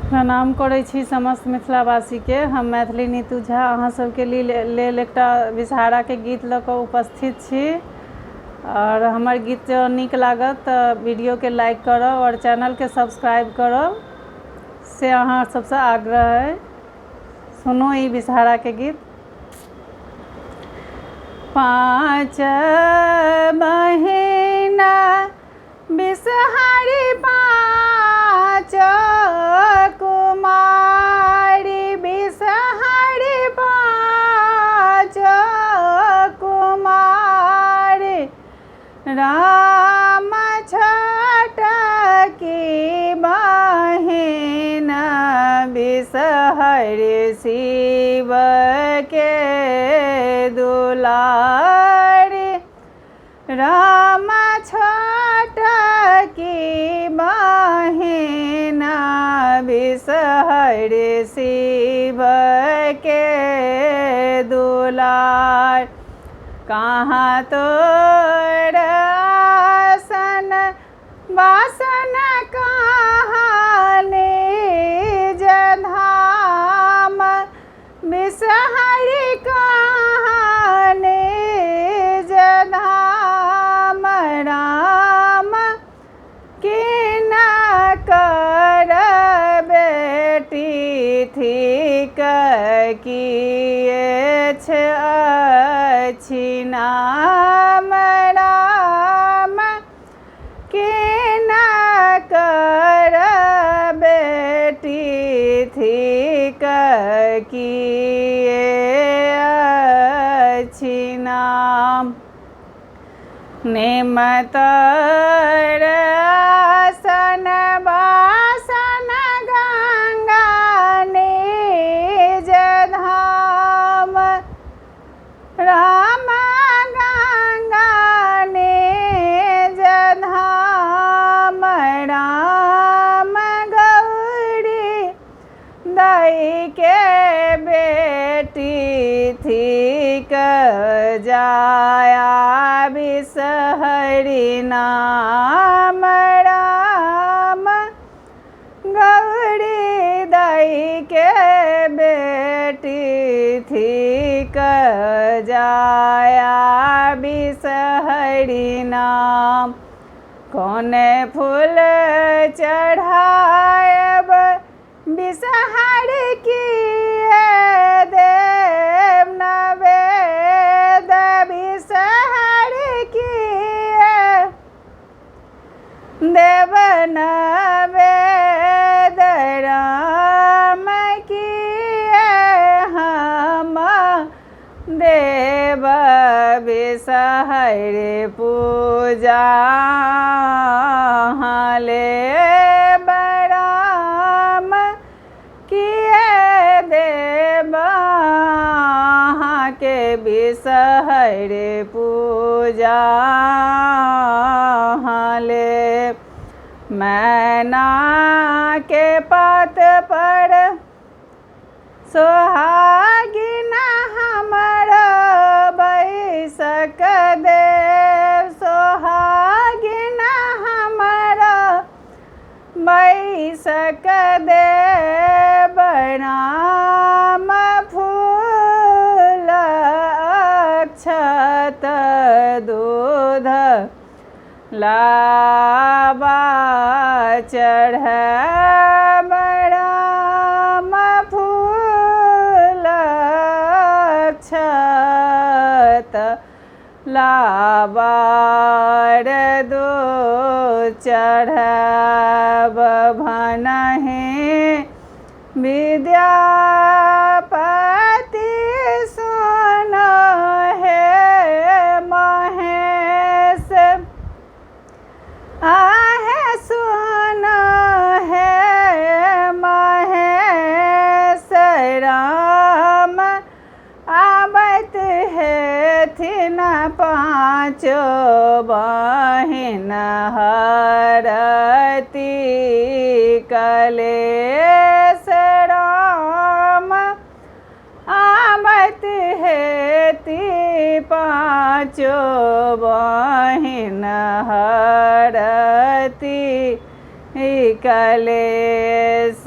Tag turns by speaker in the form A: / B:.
A: प्रणाम करै छी समस्त मिथिलावासी के। हम मैथिली नीतू झा अहाँ सबके लेल एकटा विषहाराके गीत लऽ कऽ उपस्थित छी। और हमर गीत जँ नीक लागत तऽ वीडियोके लाइक करब और चैनलके सब्सक्राइब करब से अहाँ सबसँ आग्रह है। सुनू ई विषहाराके गीत। 5 महीना विषहारी 5 कुमारी विषहारी 5 कुमारी राम छोटकी बहिन विषहारी शिव के दुलारी राम छोटकी बहिन विषहारी शिव के दुलार। कहाँ तोर आसन वासन कहाँ निज धाम विषहारी कहाँ निज धाम राम किन कर बेटी थिक किए अछि नाम राम किन कर बेटी थिक किए अछि नाम। निमतर आसन वासन गंगा निज धाम राम गंगा निज धाम राम गौरी दई के बेटी थिक जाया विषहारी नाम राम गौरी दई के बेटी थिक जाया विषहारी नाम। कौने फूल चढ़ायब विषहारी किए देव नवेद विषहारी किए देव नवेद राम किए हम देव विषहारी पूजा लेब राम किए देव के विषहारी पूजा ले। मैना के पत पर सोहागिन हमर बैसक देव सोहागिन हमर बैसक देव राम फूल अक्षत दूध लाबा चढ़ाब राम फूल अक्षत लाबार दूध चढ़ाब भनहि विद्यापति सुन हे महेश आहे सुन हे महेश राम आबत हेथिन 5 बहिन हरती कलेश राम आबत हेति 5 बहिन हरती कलेश।